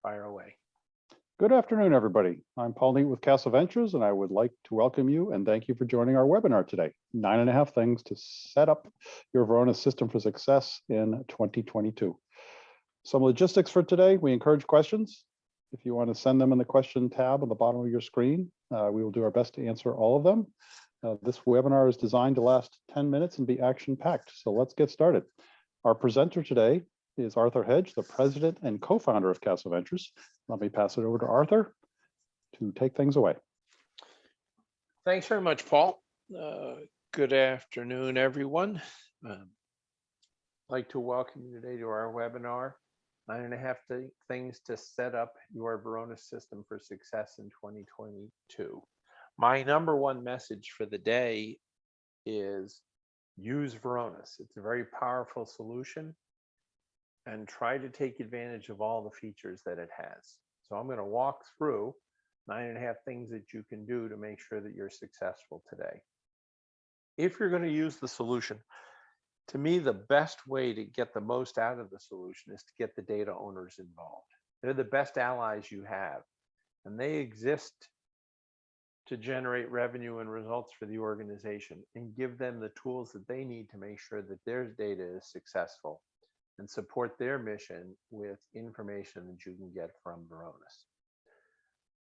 Fire away. Good afternoon, everybody. I'm Paul Neat with Castle Ventures, and I would like to welcome you and thank you for joining our webinar today, 9.5 things to set up your Varonis system for success in 2022. Some logistics for today. We encourage questions. If you want to send them in the question tab on the bottom of your screen, we will do our best to answer all of them. This webinar is designed to last 10 minutes and be action-packed, so let's get started. Our presenter today is Arthur Hedge, the president and co-founder of Castle Ventures. Let me pass it over to Arthur to take things away. Thanks very much, Paul. Good afternoon, everyone. I'd like to welcome you today to our webinar, 9.5 things to set up your Varonis system for success in 2022. My number one message for the day is use Varonis. It's a very powerful solution, and try to take advantage of all the features that it has. So I'm going to walk through 9.5 things that you can do to make sure that you're successful today. If you're going to use the solution, to me, the best way to get the most out of the solution is to get the data owners involved. They're the best allies you have, and they exist to generate revenue and results for the organization, and give them the tools that they need to make sure that their data is successful and support their mission with information that you can get from Varonis.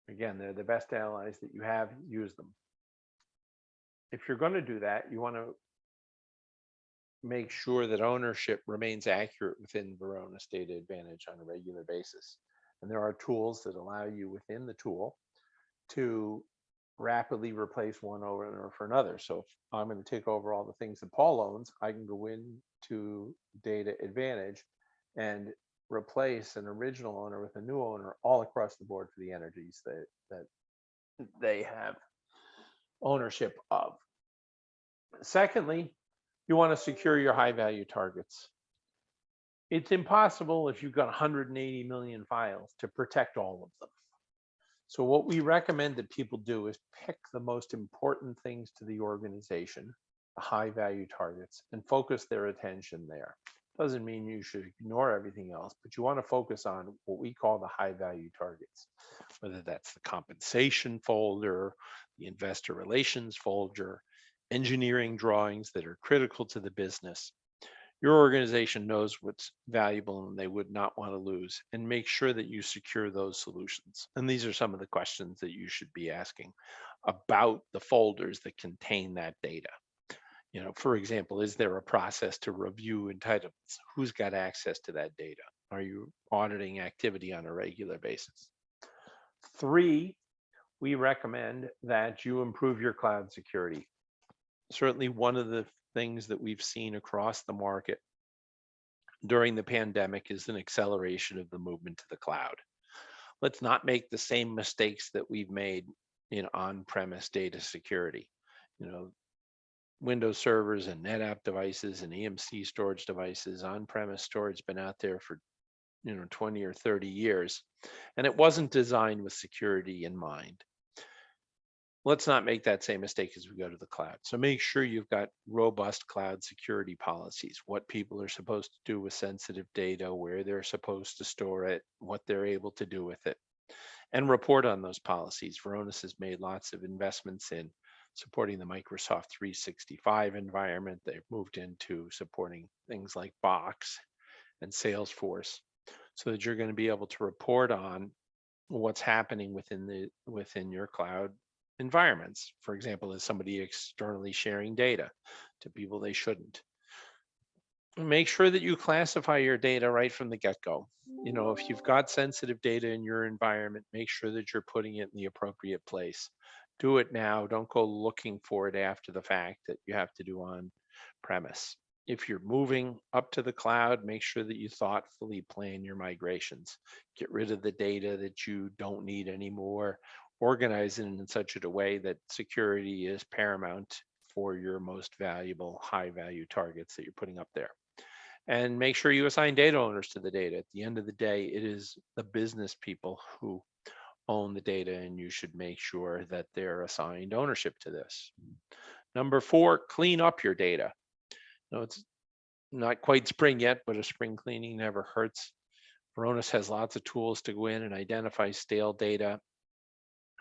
Again, they're the best allies that you have. Use them. If you're going to do that, you want to make sure that ownership remains accurate within Varonis Data Advantage on a regular basis. And there are tools that allow you within the tool to rapidly replace one owner for another. So if I'm going to take over all the things that Paul owns, I can go into Data Advantage and replace an original owner with a new owner all across the board for the entities that they have ownership of. Secondly, you want to secure your high value targets. It's impossible if you've got 180 million files to protect all of them. So what we recommend that people do is pick the most important things to the organization, the high value targets, and focus their attention there. Doesn't mean you should ignore everything else, but you want to focus on what we call the high value targets, whether that's the compensation folder, the investor relations folder, engineering drawings that are critical to the business. Your organization knows what's valuable and they would not want to lose, and make sure that you secure those solutions. And these are some of the questions that you should be asking about the folders that contain that data. You know, for example, is there a process to review entitlements? Who's got access to that data? Are you auditing activity on a regular basis? 3, we recommend that you improve your cloud security. Certainly one of the things that we've seen across the market during the pandemic is an acceleration of the movement to the cloud. Let's not make the same mistakes that we've made in on-premise data security. You know, Windows servers and NetApp devices and EMC storage devices, on-premise storage been out there for 20 or 30 years, and it wasn't designed with security in mind. Let's not make that same mistake as we go to the cloud. So make sure you've got robust cloud security policies, what people are supposed to do with sensitive data, where they're supposed to store it, what they're able to do with it, and report on those policies. Varonis has made lots of investments in supporting the Microsoft 365 environment. They've moved into supporting things like Box and Salesforce, so that you're going to be able to report on what's happening within your cloud environments. For example, is somebody externally sharing data to people they shouldn't? Make sure that you classify your data right from the get-go. If you've got sensitive data in your environment, make sure that you're putting it in the appropriate place. Do it now. Don't go looking for it after the fact that you have to do on premise. If you're moving up to the cloud, make sure that you thoughtfully plan your migrations. Get rid of the data that you don't need anymore. Organize it in such a way that security is paramount for your most valuable high value targets that you're putting up there. And make sure you assign data owners to the data. At the end of the day, it is the business people who own the data, and you should make sure that they're assigned ownership to this. Number 4, clean up your data. It's not quite spring yet, but a spring cleaning never hurts. Varonis has lots of tools to go in and identify stale data.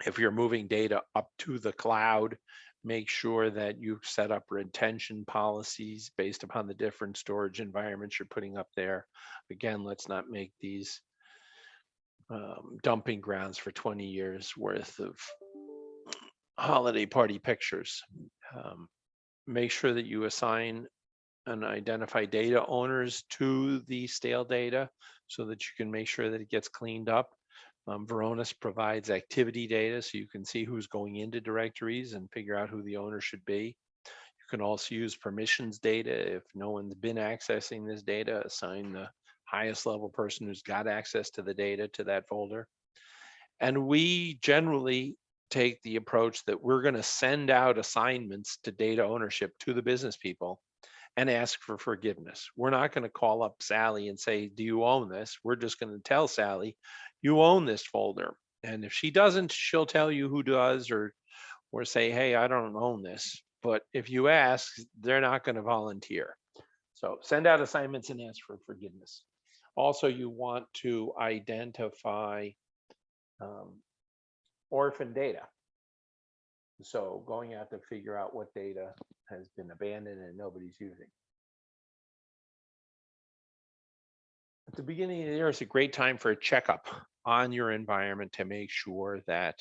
If you're moving data up to the cloud, make sure that you set up retention policies based upon the different storage environments you're putting up there. Again, let's not make these dumping grounds for 20 years worth of holiday party pictures. Make sure that you assign and identify data owners to the stale data so that you can make sure that it gets cleaned up. Varonis provides activity data so you can see who's going into directories and figure out who the owner should be. You can also use permissions data. If no one's been accessing this data, assign the highest level person who's got access to the data to that folder. And we generally take the approach that we're going to send out assignments to data ownership to the business people and ask for forgiveness. We're not going to call up Sally and say, do you own this? We're just going to tell Sally, you own this folder. And if she doesn't, she'll tell you who does, or say, hey, I don't own this. But if you ask, they're not going to volunteer. So send out assignments and ask for forgiveness. Also, you want to identify orphan data. So going out to figure out what data has been abandoned and nobody's using. At the beginning of the year is a great time for a checkup on your environment to make sure that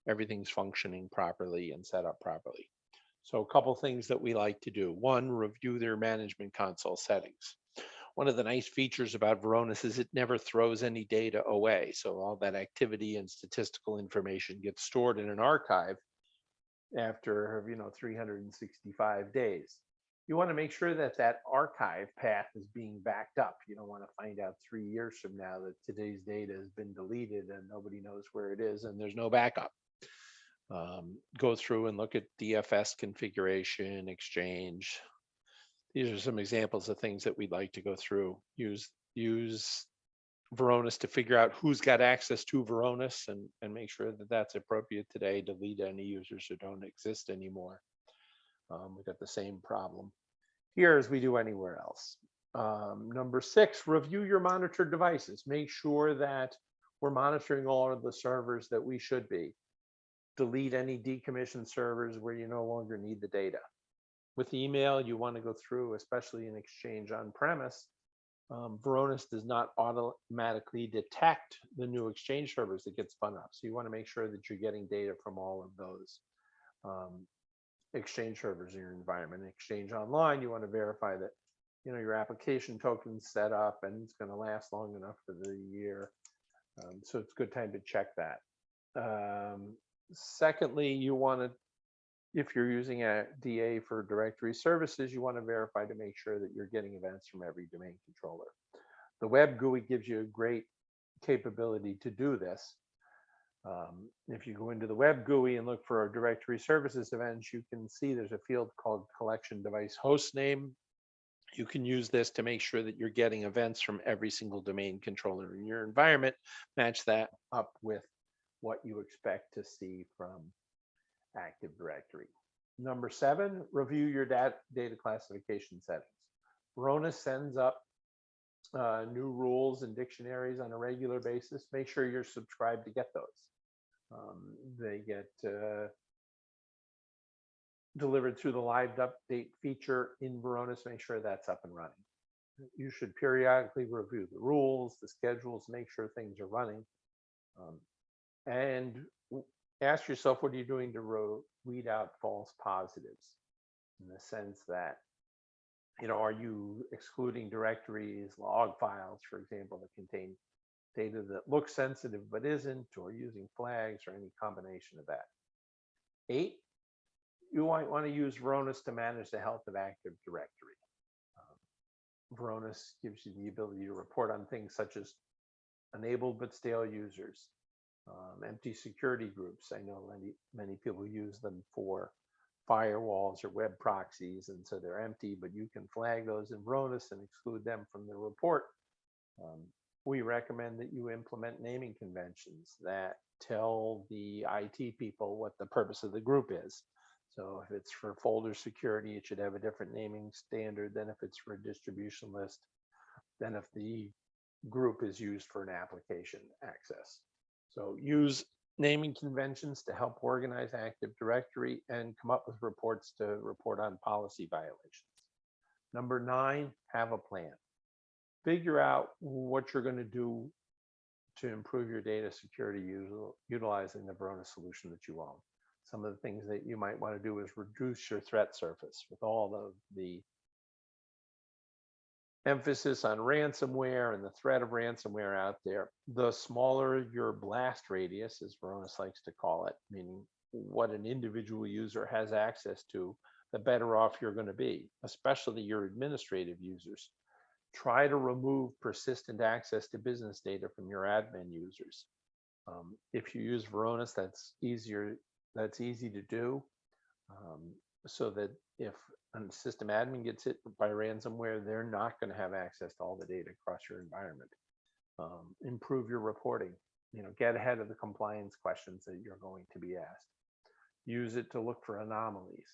everything's functioning properly and set up properly. So a couple things that we like to do. One, review their management console settings. One of the nice features about Varonis is it never throws any data away. So all that activity and statistical information gets stored in an archive after 365 days. You want to make sure that that archive path is being backed up. You don't want to find out 3 years from now that today's data has been deleted and nobody knows where it is and there's no backup. Go through and look at DFS configuration, Exchange. These are some examples of things that we'd like to go through. Use Varonis to figure out who's got access to Varonis and make sure that that's appropriate today. Delete any users who don't exist anymore. We've got the same problem here as we do anywhere else. Number 6, review your monitored devices. Make sure that we're monitoring all of the servers that we should be. Delete any decommissioned servers where you no longer need the data. With email, you want to go through, especially in Exchange on-premise. Varonis does not automatically detect the new Exchange servers that get spun up. So you want to make sure that you're getting data from all of those Exchange servers in your environment. Exchange Online, you want to verify that your application token's set up and it's going to last long enough for the year. So it's a good time to check that. Secondly, you want to, if you're using a DA for directory services, you want to verify to make sure that you're getting events from every domain controller. The web GUI gives you a great capability to do this. If you go into the web GUI and look for our directory services events, you can see there's a field called collection device host name. You can use this to make sure that you're getting events from every single domain controller in your environment. Match that up with what you expect to see from Active Directory. Number 7, review your data classification settings. Varonis sends up new rules and dictionaries on a regular basis. Make sure you're subscribed to get those. They get delivered through the live update feature in Varonis. Make sure that's up and running. You should periodically review the rules, the schedules, make sure things are running. And ask yourself, what are you doing to weed out false positives? In the sense that, are you excluding directories, log files, for example, that contain data that looks sensitive but isn't, or using flags or any combination of that? 8, you might want to use Varonis to manage the health of Active Directory. Varonis gives you the ability to report on things such as enabled but stale users, empty security groups. I know many people use them for firewalls or web proxies, and so they're empty, but you can flag those in Varonis and exclude them from the report. We recommend that you implement naming conventions that tell the IT people what the purpose of the group is. So if it's for folder security, it should have a different naming standard than if it's for a distribution list. Then if the group is used for an application access. So use naming conventions to help organize Active Directory and come up with reports to report on policy violations. Number 9, have a plan. Figure out what you're going to do to improve your data security utilizing the Varonis solution that you own. Some of the things that you might want to do is reduce your threat surface. With all of the emphasis on ransomware and the threat of ransomware out there, the smaller your blast radius, as Varonis likes to call it, meaning what an individual user has access to, the better off you're going to be, especially your administrative users. Try to remove persistent access to business data from your admin users. If you use Varonis, that's easy to do, so that if a system admin gets hit by ransomware, they're not going to have access to all the data across your environment. Improve your reporting. Get ahead of the compliance questions that you're going to be asked. Use it to look for anomalies,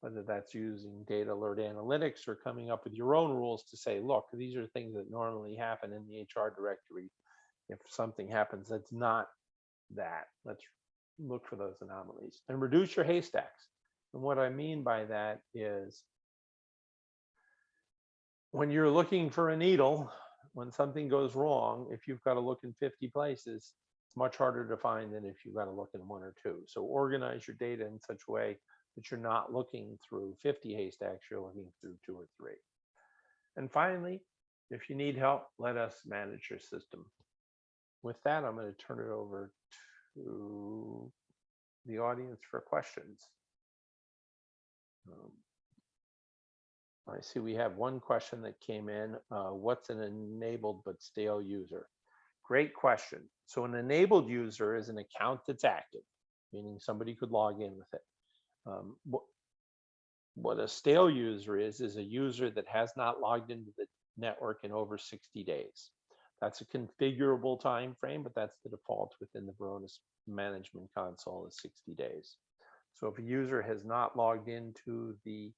whether that's using data alert analytics or coming up with your own rules to say, look, these are things that normally happen in the HR directory. If something happens that's not that, let's look for those anomalies and reduce your haystacks. And what I mean by that is, when you're looking for a needle, when something goes wrong, if you've got to look in 50 places, it's much harder to find than if you've got to look in 1 or 2. So organize your data in such a way that you're not looking through 50 haystacks, you're looking through 2 or 3. And finally, if you need help, let us manage your system. With that, I'm going to turn it over to the audience for questions. I see we have one question that came in. What's an enabled but stale user? Great question. So an enabled user is an account that's active, meaning somebody could log in with it. What a stale user is a user that has not logged into the network in over 60 days. That's a configurable time frame, but that's the default within the Varonis management console is 60 days. So if a user has not logged into the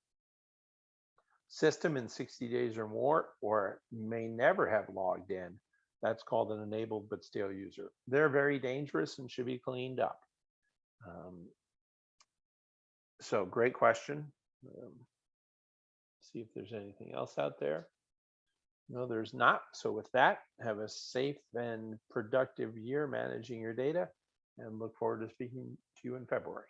system in 60 days or more, or may never have logged in, that's called an enabled but stale user. They're very dangerous and should be cleaned up. So great question. See if there's anything else out there. No, there's not. So with that, have a safe and productive year managing your data, and look forward to speaking to you in February.